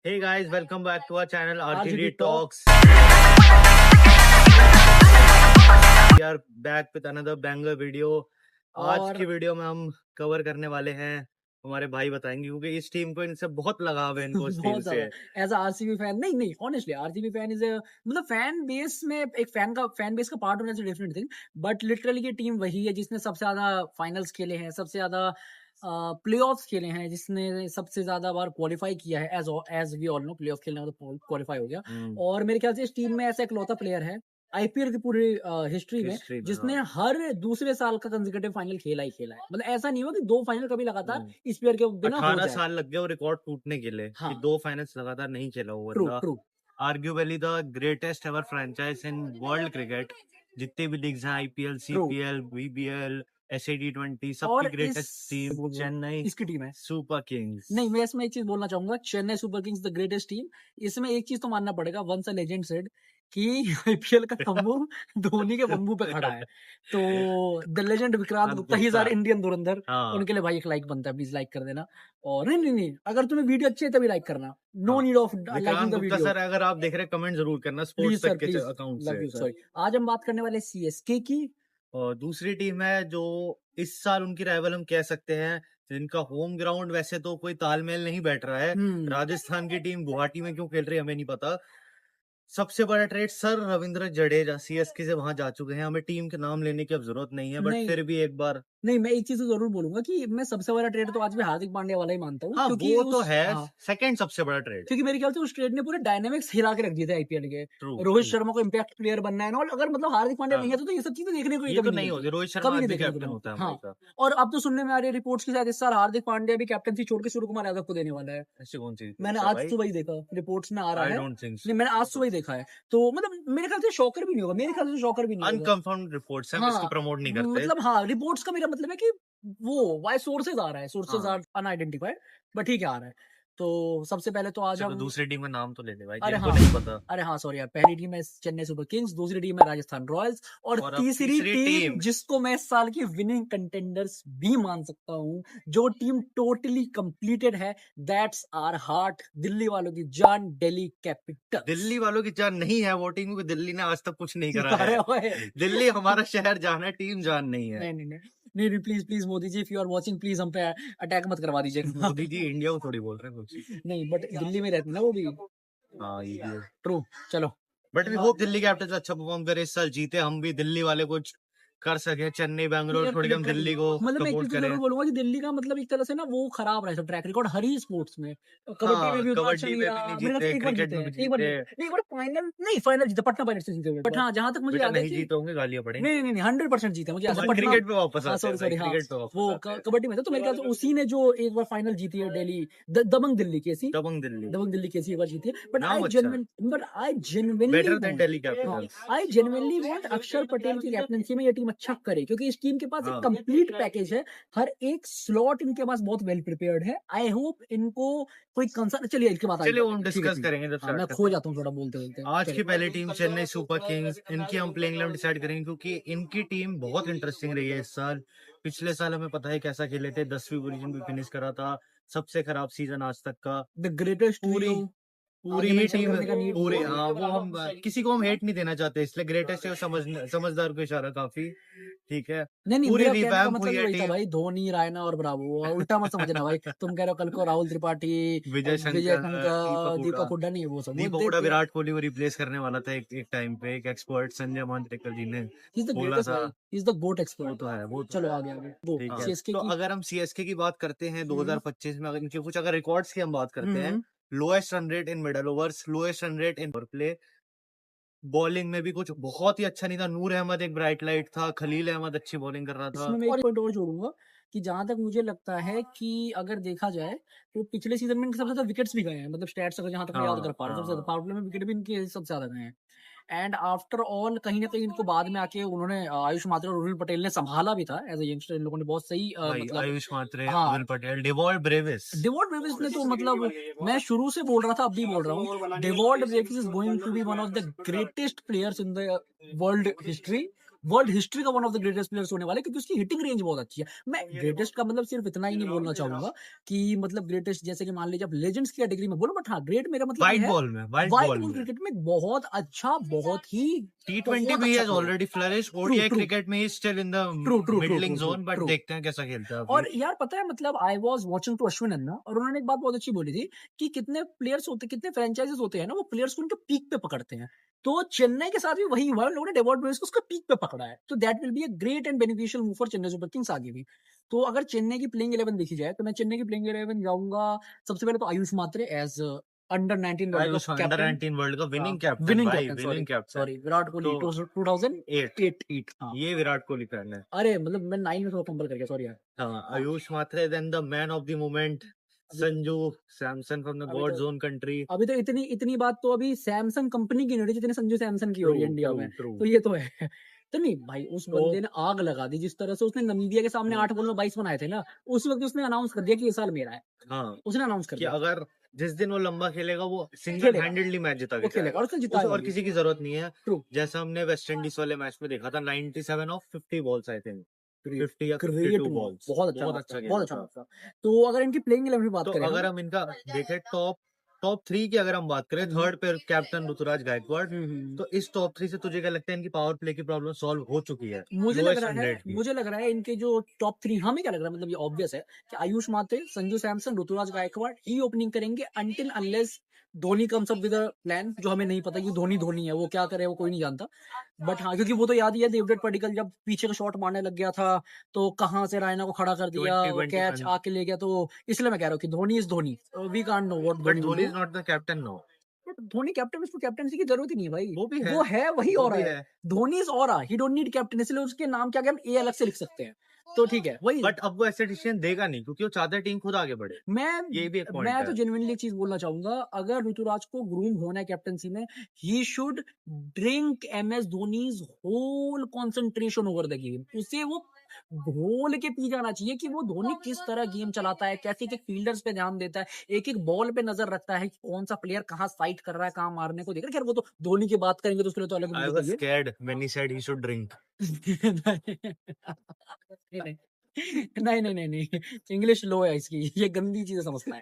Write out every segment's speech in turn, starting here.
Hey guys, welcome back to our channel RGD RGD Talks. We are back with another banger video. आज और की video में हम cover करने वाले हैं, हमारे भाई बताएंगे क्योंकि इस टीम को इनसे बहुत लगाव है इनको इस टीम बहुत से। ज्यादा एज आरसीबी फैन नहीं ऑनेस्टली आरसीबी फैन इज मतलब फैन बेस में एक फैन बेस का पार्ट होना चाहिए डिफरेंट थिंग, बट लिटरली ये टीम वही है जिसने सबसे ज्यादा फाइनल्स खेले हैं, सबसे ज्यादा प्लेऑफ्स खेले हैं, जिसने सबसे ज्यादा बार क्वालिफाई किया है। As we all know playoff खेलने में तो क्वालिफाई हो गया। और मेरे ख्याल से इस टीम में ऐसा एक लौता प्लेयर है आईपीएल की पूरी हिस्ट्री में जिसने हर दूसरे साल का कंसेक्यूटिव फाइनल खेला ही खेला है। मतलब ऐसा नहीं हुआ कि 2 फाइनल कभी लगातार इस प्लेयर के बिना हो 18 जाए। साल लग गए वो रिकॉर्ड टूटने के लिए कि 2 फाइनल्स लगातार नहीं खेला वो ट्रू बंदा। True arguably the greatest ever franchise in world cricket. जितने भी लीग्स हैं, आईपीएल, सीपीएल, बीबीएल, एसएडी20, सबकी ग्रेटेस्ट टीम चेन्नई इसकी टीम है सुपर किंग्स। नहीं, मैं इसमें एक चीज बोलना चाहूंगा, Chennai super kings the greatest team. इसमें एक चीज तो मानना पड़ेगा, वंस अ लेजेंड सेड कि आईपीएल का तंबू धोनी के बम्बू पे खड़ा है। तो the legend Vikrant Gupta he is our Indian धुरंधर। उनके लिए भाई एक लाइक बनता है, प्लीज लाइक कर देना। और नहीं, अगर तुम्हें वीडियो अच्छी है तभी लाइक करना, no need of liking the video. Sir अगर आप देख रहे हैं कमेंट जरूर करना स्पोर्ट्स तक के अकाउंट से। सॉरी, आज हम बात करने वाले सीएसके की। और दूसरी टीम है जो इस साल उनकी राइवल हम कह सकते हैं, जिनका होम ग्राउंड वैसे तो कोई तालमेल नहीं बैठ रहा है। राजस्थान की टीम गुवाहाटी में क्यों खेल रही है हमें नहीं पता। सबसे बड़ा trade sir Ravindra Jadeja CSK से वहां जा चुके हैं। हमें टीम के नाम लेने की अब जरूरत नहीं है, बट फिर भी एक बार नहीं, मैं एक चीज तो जरूर बोलूंगा कि मैं सबसे बड़ा ट्रेड तो आज भी हार्दिक पांड्या वाला ही मानता हूँ। हाँ, क्योंकि वो तो है सेकंड सबसे बड़ा ट्रेड, क्योंकि मेरे ख्याल से उस ट्रेड ने पूरे डायनामिक्स हिला के रख दिए थे आईपीएल के। रोहित शर्मा को इम्पैक्ट प्लेयर बनना है ना, अगर मतलब हार्दिक पांड्या नहीं है तो ये सब चीजें देखने को कभी नहीं होती। रोहित शर्मा भी कैप्टन होता है। हाँ, और अब तो सुनने में आ रही है रिपोर्ट्स के साथ इस साल हार्दिक पांड्या भी कैप्टनसी छोड़ के सूर्य कुमार यादव को देने वाला है। ऐसी कौन सी? मैंने आज सुबह ही देखा, रिपोर्ट्स में आ रहा है। नहीं, मैंने आज सुबह ही देखा है, तो मतलब मेरे ख्याल से शॉकर भी नहीं होगा। मेरे ख्याल से शॉकर भी नहीं होगा। अनकंफर्म्ड रिपोर्ट्स हैं, इसको प्रमोट नहीं करते। मतलब हाँ, रिपोर्ट्स का मेरा मतलब है कि वो वाई सोर्सेज आ रहा है, सोर्सेज आर अनआइडेंटिफाइड, बट ठीक है आ रहा है। तो सबसे पहले तो आज हम दूसरी टीम का नाम तो ले ले भाई, अरे जिनको हाँ, नहीं पता। अरे हाँ सॉरी यार, पहली टीम है चेन्नई सुपर किंग्स, दूसरी टीम है राजस्थान रॉयल्स, और तीसरी टीम जिसको मैं इस साल की विनिंग कंटेंडर्स भी मान सकता हूँ, जो टीम टोटली कंप्लीटेड है, दैट्स आवर हार्ट, दिल्ली वालों की जान, दिल्ली कैपिटल। दिल्ली वालों की जान नहीं है वो टीम, क्योंकि दिल्ली ने आज तक कुछ नहीं करा है। दिल्ली हमारा शहर जान है, टीम जान नहीं है। नहीं, please Modi ji, if you are watching please हम पे अटैक मत करवा दीजिए। मोदी जी इंडिया को थोड़ी बोल रहे हैं कुछ। नहीं, बट दिल्ली में रहते ना वो भी। हाँ, ये ट्रू, चलो। But we hope Delhi capitals अच्छा परफॉर्म करे इस साल, जीते, हम भी दिल्ली वाले कुछ कर सके। चेन्नई बैंगलोर थोड़ी हम दिल्ली को मतलब मैं सपोर्ट करें। जरूर बोलूंगा कि दिल्ली का मतलब एक तरह से ना वो खराब रहा है ट्रैक रिकॉर्ड हर ही स्पोर्ट्स में। कबड्डी में भी उतना अच्छा नहीं रहा, एक बार जीते, एक बार फाइनल नहीं, फाइनल जीते, पटना पायरेट्स से जीते। बट हाँ, जहां तक मुझे याद है, नहीं जीते होंगे, गालियां पड़ेंगी। नहीं 100% जीते मुझे। क्रिकेट पे वापस आते हैं, सॉरी हाँ, वो कबड्डी में था, तो मेरे ख्याल से उसी ने जो एक बार फाइनल जीती है दिल्ली, दबंग दिल्ली की ऐसी, दबंग दिल्ली की ऐसी एक बार जीती है। बट आई जेन्युइनली वांट अक्षर पटेल की कैप्टनसी में ये टीम अच्छा करे, क्योंकि इस टीम के पास एक कंप्लीट पैकेज है, हर एक स्लॉट इनके पास बहुत वेल प्रिपेयर्ड है। आई होप इनको कोई कंसर्न, चलिए इसके बाद हम डिस्कस करेंगे। मैं खो जाता हूँ थोड़ा बोलते बोलते। आज की पहली टीम चेन्नई सुपर किंग्स, इनकी हम प्लेइंग 11 डिसाइड करेंगे, क्योंकि इनकी टीम बहुत इंटरेस्टिंग रही है इस साल। पिछले साल हमें पता है कैसा खेले थे, 10वीं पोजीशन पे फिनिश करा था, सबसे खराब सीजन आज तक का। द ग्रेटेस्ट पूरी ही टीम पूरे, हाँ वो हम किसी को हम हेट नहीं देना चाहते, इसलिए ग्रेटेस्ट है, समझदार को इशारा काफी ठीक है। नहीं, पूरी रिवैम्प हुई है टीम भाई, धोनी, रायना और ब्रावो, उल्टा मत समझना भाई। तुम कह रहे हो कल को राहुल त्रिपाठी, विजय शंकर, दीपक हुड्डा नहीं, वो सब दीपक हुड्डा विराट कोहली को रिप्लेस करने वाला था एक टाइम पे। एक एक्सपर्ट संजय मांजरेकर जी ने बोला था, इज द गोट एक्सपर्ट। तो है वो। चलो आगे सीएसके। तो अगर हम सीएसके की बात करते हैं 2025 में, अगर इनके कुछ अगर रिकॉर्ड्स की हम बात करते हैं, lowest run rate in middle overs, lowest run rate in power play, bowling में भी कुछ बहुत ही अच्छा नहीं था। नूर अहमद एक ब्राइट लाइट था, खलील अहमद अच्छी बॉलिंग कर रहा था। इसमें मैं एक पॉइंट और जोड़ूंगा कि जहां तक मुझे लगता है कि अगर देखा जाए तो पिछले सीजन में इनके सबसे ज्यादा विकेट्स भी गए हैं, मतलब स्टैट्स अगर जहां तक मैं याद कर पा रहा हूं, सबसे ज्यादा पावर प्ले में विकेट भी इनके सबसे ज्यादा गए हैं। एंड आफ्टर ऑल कहीं ना कहीं इनको बाद में आके उन्होंने आयुष मात्रे और उर्विल पटेल ने संभाला भी था एज ए यंगस्टर। इन लोगों ने बहुत सही मतलब आयुष मात्रे, उर्विल पटेल, डेवॉल्ट ब्रेविस ने तो मतलब मैं शुरू से बोल रहा था, अब भी बोल रहा हूँ, Dewald Brevis is going to be one of the greatest players in the world history. World history का one of the greatest players होने वाले, क्योंकि उसकी हिटिंग रेंज बहुत अच्छी है। मैं ग्रेटेस्ट का मतलब सिर्फ इतना ही नहीं बोलना चाहूंगा कि मतलब ग्रेटेस्ट जैसे कि मान लीजिए आप लेजेंड्स की कैटेगरी में बोलो, बट हाँ ग्रेट मेरा मतलब वाइट है बॉल में, वाइट वाइट बॉल बॉल में क्रिकेट में बहुत अच्छा, बहुत ही T20 बहुत भी अच्छा हैज player है। Already flourished, true ODI true cricket में ही still in the true true true middling true zone, but true देखते हैं कैसा खेलता है और अभी। यार पता है मतलब I was watching to Ashwin Anna, और उन्होंने एक बात बहुत अच्छी बोली थी कि कितने प्लेयर्स होते, कितने फ्रेंचाइजेस होते हैं ना, वो प्लेयर्स को उनके पीक पे पकड़ते हैं। तो चेन्नई के साथ भी वही हुआ, उन लोगों ने डेवॉल्ट ब्रेविस को उसके पीक पे पकड़ा है। तो that will be a great and beneficial move for Chennai super Kings आगे भी। तो अगर चेन्नई की प्लेइंग 11 देखी जाए तो मैं चेन्नई की प्लेइंग 11 जाऊंगा। सबसे पहले तो Ayush Mhatre as under 19 world Ayush cup under captain, 19 world का विनिंग कैप्टन विनिंग भाई, captain, sorry winning captain. Sorry Virat Kohli तो 2008। हाँ ये विराट कोहली फैन है। अरे मतलब मैं 9 में थोड़ा फंबल कर गया, सॉरी यार। हाँ, हाँ Ayush Mhatre, then the man of the moment अभी संजू सैमसन फ्रॉम द अभी गॉड तो जोन कंट्री। अभी तो इतनी इतनी बात तो अभी सैमसंग कंपनी की नहीं हो रही जितनी संजू सैमसन की हो ट्रू रही है इंडिया ट्रू में। ट्रू। तो ये तो है। तो नहीं भाई, उस तो बंदे ने आग लगा दी जिस तरह से उसने नमीबिया के सामने 8 बॉल में 22 बनाए थे ना, उस वक्त उसने अनाउंस कर दिया कि ये साल मेरा है। हाँ, उसने अनाउंस कर कि दिया अगर जिस दिन वो लंबा खेलेगा वो सिंगल खेलेगा, हैंडेडली मैच जिता वो के खेलेगा जाएगा, और उसने उसे जिताया और भी। किसी की जरूरत नहीं है। ट्रू, जैसा हमने वेस्ट इंडीज वाले मैच में देखा था, 97 of 50 balls I think, great 50 या ग्रेट 52 मूव, बॉल्स, बहुत अच्छा बहुत नाम था, अच्छा बहुत खेला अच्छा था। नाम था। तो अगर इनकी प्लेइंग 11 की बात तो करें अगर हम, हम इनका देखें टॉप टॉप 3 की अगर हम बात करें, थर्ड पे कैप्टन ऋतुराज गायकवाड़, तो इस टॉप 3 से तुझे क्या लगता है इनकी पावर प्ले की प्रॉब्लम सॉल्व हो चुकी है लोएस्ट 100 की? मुझे लग रहा है इनके जो टॉप 3, हमें क्या लग रहा है मतलब ये ऑब्वियस है कि आयुष मात्रे, संजू सैमसन, ऋतुराज गायकवाड़ ही ओपनिंग करेंगे until unless Dhoni comes up with a plan, जो हमें नहीं पता कि धोनी धोनी है, वो क्या करे वो कोई नहीं जानता। बट हाँ, क्योंकि वो तो याद ही है देवदत्त पडिक्कल जब पीछे का शॉट मारने लग गया था तो कहाँ से रायना को खड़ा कर दिया, वो कैच 2021, आके ले गया। तो इसलिए मैं कह रहा हूँ कि Dhoni is Dhoni, we can't know what but Dhoni will Dhoni do. Is not the captain no. Dhoni captain, उसको कैप्टनसी की जरूरत ही नहीं है भाई, वो भी है, वो है वही वो और भी है। है। Dhoni is aura, he don't need captain, इसलिए उसके नाम के आगे हम ए अलग से लिख सकते हैं। तो ठीक है वही। बट अब वो ऐसे डिसीजन देगा नहीं, क्योंकि वो चाहता है टीम खुद आगे बढ़े। ये भी एक मैं पॉइंट तो है। जेन्युइनली एक चीज बोलना चाहूंगा, अगर ऋतुराज को ग्रूम होना है कैप्टनसी में, he should drink M S Dhoni's whole concentration over the game. उसे वो घोल के पी जाना चाहिए कि वो धोनी किस तरह गेम चलाता है, कैसे एक फील्डर्स पे ध्यान देता है, एक एक बॉल पे नजर रखता है कि कौन सा प्लेयर कहाँ फाइट कर रहा है, कहाँ मारने को देख रहा है। खैर वो तो धोनी की बात करेंगे तो उसके लिए तो अलग आई वीडियो वाज चाहिए। Scared when he said he should drink. नहीं नहीं नहीं नहीं नहीं, इंग्लिश लो है इसकी, ये गंदी चीजें समझता है।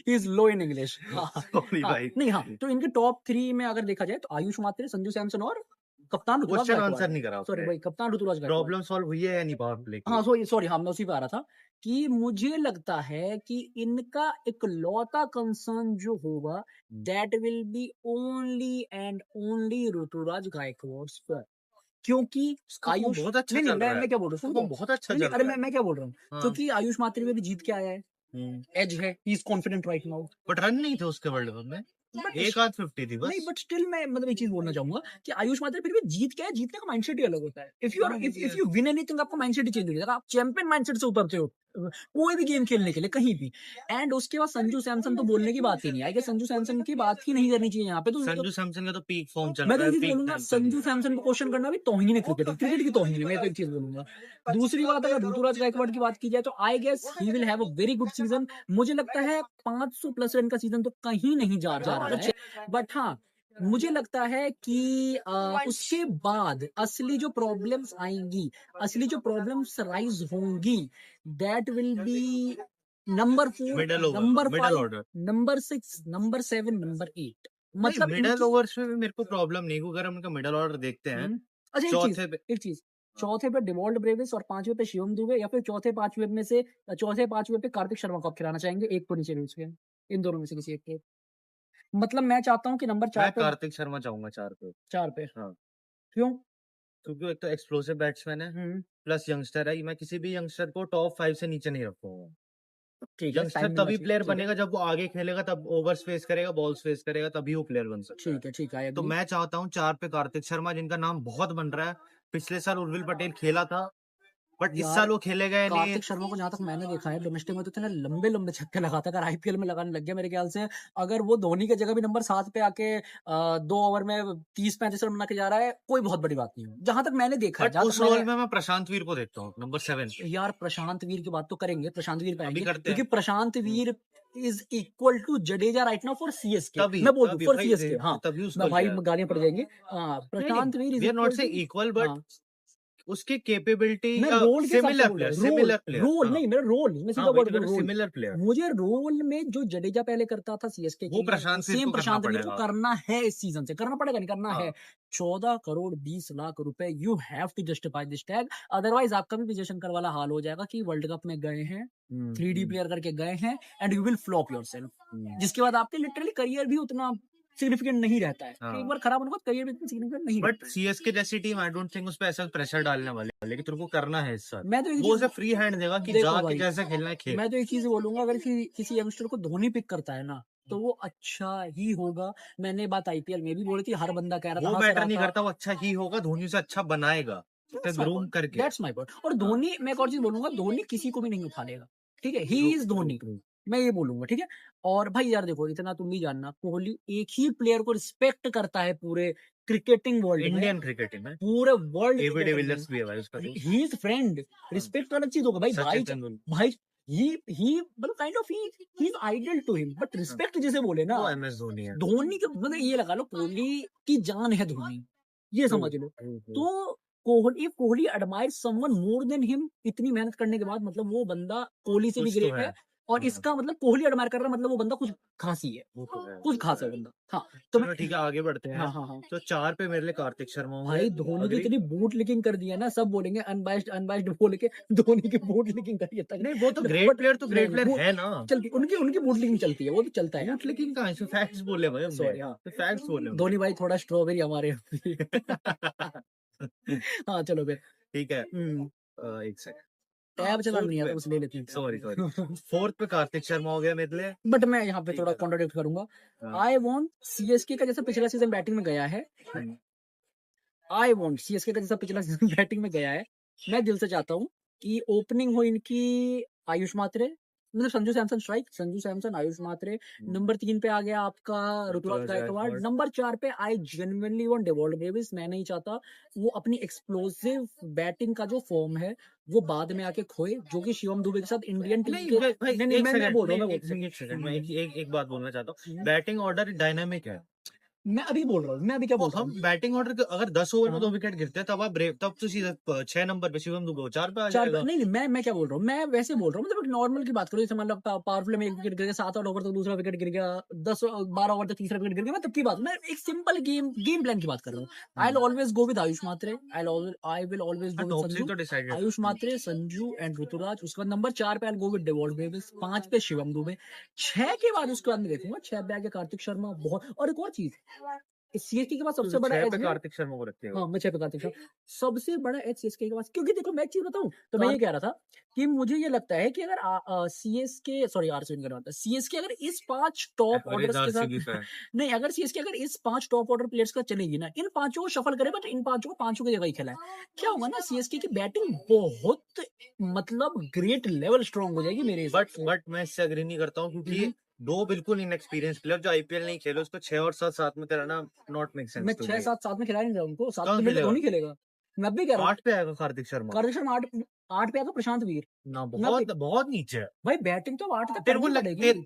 Is low in English. हाँ सॉरी हाँ भाई, नहीं हाँ, तो इनके टॉप 3 में अगर देखा जाए तो आयुष मात्रे, संजू सैमसन और कप्तान ऋतुराज क्वेश्चन गायकवाड़ आंसर है। नहीं करा सॉरी आपने। भाई, कप्तान ऋतुराज गायकवाड़। प्रॉब्लम सॉल्व हुई है या नहीं पावर प्ले की? हाँ सॉरी हाँ, मैं उसी पे आ रहा था कि मुझे लगता है कि इनका इकलौता कंसर्न जो होगा that will be only and only Ruturaj Gaikwad पर। क्योंकि उसका फॉर्म आयुष, बहुत अच्छा नहीं नहीं चल रहा है, मैं क्या बोल रहा उसका हूँ, फॉर्म सुनो। बहुत अच्छा नहीं नहीं, चल अरे रहा है। मैं क्या बोल रहा हूँ, हाँ। क्योंकि आयुष मात्रे में भी जीत के आया है, एज है, he is confident right now. But run नहीं थे उसके वर्ल्ड कप में, बट एक आध 50 थी नहीं, बस। बट स्टिल मैं मतलब एक चीज बोलना चाहूंगा कि आयुष मात्रे फिर भी जीत क्या है, जीतने का माइंडसेट ही अलग होता है। इफ यू हाँ, वो भी इफ है। यू विन एनीथिंग, आपका माइंडसेट ही चेंज हो जाएगा, आप चैंपियन माइंडसेट से उतरते हो कोई भी गेम खेलने के लिए कहीं भी। एंड उसके बाद संजू सैमसन तो बोलने की बात ही नहीं आई, संजू सैमसन की बात ही नहीं करनी चाहिए यहाँ पे। तो संजू सैमसन का तो पीक फॉर्म चल मैं तो रहा एक है, चीज पीक बोलूंगा, टाइम चल संजू रहा है। सैमसन को क्वेश्चन करना भी तौहीन है क्रिकेट की तौहीन है। मैं तो एक चीज बोलूंगा। दूसरी बात, अगर ऋतुराज गायकवाड़ की बात की जाए तो I guess he will have a very good season. मुझे लगता है 500 प्लस रन का सीजन तो कहीं नहीं जा रहा है। बट हाँ, मुझे लगता है कि उसके बाद असली जो प्रॉब्लम्स आएंगी, असली जो प्रॉब्लम्स राइज होंगी, that will B number 4, middle over, number middle 5, order. Number 6, number 7, number 8। नहीं, मतलब मिडल इनकी ओवर्स में भी मेरे को प्रॉब्लम नहीं, क्योंकि अगर हम उनका मिडल ऑर्डर देखते हैं, अच्छा चौथे पे एक चीज, चौथे पे डिवॉल्ट ब्रेविस और 5वें पे शिवम दुबे, या फिर चौथे 5वें पे कार्तिक शर्मा को आप खिलाना चाहेंगे, एक को नीचे भेज के, इन दोनों में से किसी एक के। मतलब मैं चाहता हूँ कि नंबर 4 मैं पे, कार्तिक शर्मा चाहूंगा 4 पे। 4 पे हाँ, क्यों? क्योंकि वो एक तो एक्सप्लोसिव बैट्समैन है, प्लस यंगस्टर है। मैं किसी भी यंगस्टर को टॉप 5 से नीचे नहीं रखूंगा। ठीक है, यंगस्टर टाइम मिलना तभी चाहिए, प्लेयर ठीक है बनेगा जब वो आगे खेलेगा, तब ओवर्स फेस करेगा, बॉल्स फेस करेगा, तभी वो प्लेयर बन सकता है। ठीक है, आई तो एग्री। मैं चाहता हूँ 4 पे कार्तिक शर्मा, जिनका नाम बहुत बन रहा है। पिछले साल उर्विल पटेल खेला था, बट इस साल वो खेलेगा या नहीं। कार्तिक शर्मा को जहां तक मैंने देखा है डोमेस्टिक में तो इतने लंबे लंबे छक्के लगाता है, अगर आईपीएल में लगाने लग गया मेरे ख्याल से, अगर वो धोनी की जगह भी नंबर 7 पे आके 2 ओवर में 30-35 रन बना के जा रहा है, कोई बहुत बड़ी बात नहीं है जहां तक मैंने देखा है। उस रोल में मैं प्रशांत वीर को देखता हूँ नंबर 7। यार प्रशांत वीर की बात तो करेंगे, प्रशांत वीर पे आएंगे, क्योंकि Prashant Veer is equal to Jadeja right now for CSK. मैं बोल दूं फॉर सीएसके, हाँ मैं भाई गालियां पड़ जाएंगी। Prashant Veer is not say equal but उसकी capability role similar player role नहीं, मेरा रोल मैं सीधा बोल रहा हूं सिमिलर प्लेयर। मुझे रोल में जो जडेजा पहले करता था सीएसके वो सेम प्रशांत वीर को करना है, इस सीजन से करना पड़ेगा, नहीं करना है। 14 करोड़ 20 लाख रुपए, you have to justify this tag, otherwise आपका भी विजय शंकर वाला हाल हो जाएगा कि वर्ल्ड कप में गए हैं 3D प्लेयर करके गए हैं and you will flop yourself, जिसके बाद आपके लिटरली करियर भी उतना सिग्निफिकेंट नहीं रहता है। एक बार खराब होने के बाद करियर भी इतना सिग्निफिकेंट नहीं। बट सीएसके जैसी टीम आई डोंट थिंक उस पे ऐसा प्रेशर डालने वाले लेकिन तेरे को करना है इस साल। मैं तो वो उसे फ्री हैंड देगा कि जाके कैसे खेलना है खेल। मैं तो एक चीज बोलूंगा, अगर किसी यंगस्टर को धोनी पिक करता है ना तो वो अच्छा ही होगा। मैंने बात आईपीएल में भी बोली थी, हर बंदा कह रहा था वो मैटर नहीं करता, वो अच्छा ही होगा, धोनी से अच्छा बनाएगा ग्रूम करके। That's my point. और धोनी, मैं एक और चीज बोलूंगा, धोनी किसी को भी नहीं उठा लेगा, ठीक है, ही इज धोनी, मैं ये बोलूंगा, ठीक है। और भाई यार देखो, इतना तुम भी जानना, कोहली एक ही प्लेयर को रिस्पेक्ट करता है पूरे क्रिकेटिंग वर्ल्ड, इंडियन क्रिकेटिंग में, पूरे वर्ल्ड एबी डिविलियर्स भी है भाई उसका। ही इज फ्रेंड, रिस्पेक्ट अलग चीज होगा भाई। भाई he मतलब kind of he is idol to him, but respect जिसे बोले ना, वो एमएस धोनी है। धोनी का मतलब ये लगा लो, कोहली की जान है धोनी, ये समझ लो। तो Kohli admire someone more than him, इतनी मेहनत करने के बाद, मतलब वो बंदा कोहली से भी ग्रेट है। और इसका मतलब कोहली एडमायर कर रहा है, मतलब वो बंदा कुछ खासी है, कुछ खास है बंदा। हाँ तो ठीक है, आगे बढ़ते हैं। हाँ। तो 4 पे मेरे लिए कार्तिक शर्मा होंगे। भाई धोनी की इतनी बूट लिकिंग कर दिया ना, सब बोलेंगे अनबाइस्ड बोल के धोनी की बूट लिकिंग करी है। नहीं वो तो ग्रेट प्लेयर है ना, चलती उनकी बूट लिकिंग चलती है, वो तो चलता है। बूट लिकिंग कहां से, फैक्ट्स बोले भाई, सॉरी हाँ फैक्ट्स बोले धोनी भाई, थोड़ा स्ट्रॉबेरी हमारे हाँ चलो फिर ठीक है। एक सेकंड, टैब चलाना नहीं आता, बस ले लेते हैं। सॉरी 4th पे कार्तिक शर्मा हो गया मेरे लिए, बट मैं यहाँ पे थोड़ा कॉन्ट्रडिक्ट करूंगा। आई वांट सीएसके का जैसा पिछला सीजन बैटिंग में गया है, आई वांट सीएसके का जैसा पिछला सीजन बैटिंग में गया है, मैं दिल से चाहता हूँ कि ओपनिंग हो इनकी आयुष मात्रे, मतलब संजू सैमसन स्ट्राइक, संजू सैमसन, आयुष मात्रे। नंबर 3 पे आ गया आपका ऋतुराज गायकवाड़। नंबर 4 पे I genuinely want Dewald Brevis. मैं नहीं चाहता वो अपनी एक्सप्लोसिव बैटिंग का जो फॉर्म है वो बाद में आके खोए, जो कि शिवम दुबे के साथ इंडियन टीम के। मैं बोल रहा हूँ, एक बात बोलना चाहता हूँ, बैटिंग ऑर्डर डायनामिक है। मैं अभी बोल रहा हूँ, मैं अभी क्या बोल रहा हूँ, हम बैटिंग ऑर्डर अगर 10 ओवर में 2 विकेट गिरते हैं तब तो सीधा 6 नंबर पे शिवम दुबे 4 पे आ जाएगा। नहीं मैं क्या बोल रहा हूँ, मैं वैसे बोल रहा हूँ, मतलब नॉर्मल की बात करो, जैसे मतलब पावरप्ले में 1 विकेट गिर गया, 7-8 ओवर तक दूसरा विकेट गिर गया, 10-12 ओवर तक तीसरा विकेट गिर गया, मैं तब की बात, मैं एक सिंपल गेम प्लान की बात कर रहा हूँ। I will always go with Ayush Mhatre, I will always go with Sanju, Ayush Mhatre, Sanju and Ruturaj. उसके बाद नंबर 4 पे I will go with Dewald Brevis, 5 पे शिवम दुबे, 6 के बाद उसके बाद मैं देखूंगा 6 पे आके कार्तिक शर्मा। बहुत, और एक और चीज, सीएसके के पास सबसे बड़ा एज है कार्तिक शर्मा को रखते हैं। हाँ मैं 6 पे कार्तिक शर्मा, सबसे बड़ा एज सीएसके के पास। क्योंकि देखो मैं एक चीज बताऊं, तो मैं ये कह रहा था कि मुझे ये लगता है कि अगर सीएसके, सॉरी आरसीबी का नाम था, सीएसके अगर इस 5 टॉप ऑर्डर्स के साथ नहीं, अगर सीएसके अगर इस 5 टॉप ऑर्डर प्लेयर्स का चलेगी ना, इन 5 को शफल करे, बट इन 5 को 5 की जगह ही खेला है, क्या होगा ना, सीएसके की बैटिंग बहुत मतलब ग्रेट लेवल स्ट्रॉन्ग हो जाएगी मेरे। बट मैं इससे एग्री नहीं करता हूँ, क्योंकि 2 बिल्कुल इनएक्सपीरियंस प्लेयर जो आईपीएल नहीं खेले, उसको 6 और 7 साथ में कराना नॉट मेक सेंस। मैं 6-7 में खिला नहीं रहा उनको, 7 में तो नहीं खेलेगा। मैं भी कह रहा हूं 8 पे आएगा कार्तिक शर्मा 8 पे आएगा प्रशांत वीर ना, बहुत नीचे है भाई, बैटिंग तो 8 तक तेरे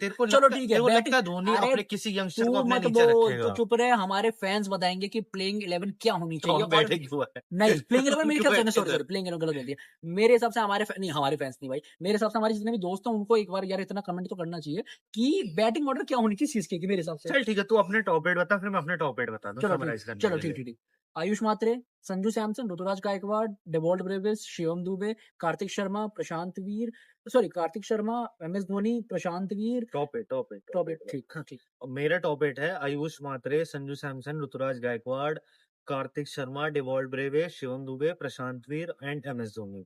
को चलो ठीक है, लगता धोनी अपने किसी यंगस्टर को अपने नीचे रखेगा? तो चुप रहे, हमारे फैंस बताएंगे कि प्लेइंग 11 क्या होनी चाहिए। बैटिंग क्यों है? नहीं प्लेइंग 11 मेरे ख्याल से, सॉरी प्लेइंग 11 गलत बोल दिया। मेरे हिसाब से हमारे फैंस नहीं भाई, मेरे हिसाब से हमारे जितने भी दोस्त हैं उनको एक बार यार इतना कमेंट तो करना चाहिए कि बैटिंग ऑर्डर क्या होनी चाहिए सीएसके की मेरे हिसाब से। चल ठीक है, तू अपने टॉप 8 बता, फिर मैं अपने टॉप 8 बता दूं। चलो ठीक। Ayush Mhatre, Sanju Samson, Ruturaj Gaikwad, Dewald Brevis, Shivam Dube, Kartik Sharma, Prashant Veer, sorry Kartik Sharma, MS Dhoni, Prashant Veer, top 8 ठीक। मेरा टॉप 8 है Ayush Mhatre, Sanju Samson, Ruturaj Gaikwad, Kartik Sharma, Dewald Brevis, Shivam Dube, Prashant Veer and MS Dhoni.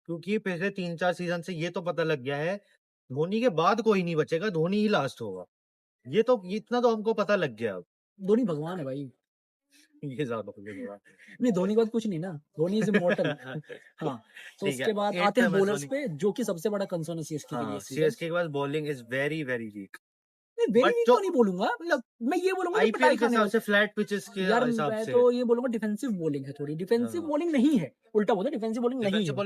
क्योंकि पिछले 3-4 सीजन से ये तो पता लग गया है धोनी के बाद कोई नहीं बचेगा, धोनी ही लास्ट होगा। ये तो इतना तो हमको पता लग गया। अब धोनी भगवान है भाई, ये ज्यादा हो गया। नहीं धोनी के बाद कुछ नहीं ना, धोनी इज इमॉर्टल। हाँ, तो उसके बाद आते हैं बॉलर्स पे, जो कि सबसे बड़ा कंसर्न है सीएसके के लिए। सीएसके के पास bowling is very very weak. Very weak तो नहीं बोलूंगा, मतलब मैं ये बोलूंगा आईपीएल के हिसाब से फ्लैट पिचेस के हिसाब से, तो ये बोलूंगा डिफेंसिव बॉलिंग है थोड़ी, डिफेंसिव बॉलिंग नहीं है, उल्टा बोलते डिफेंसिव बॉलिंग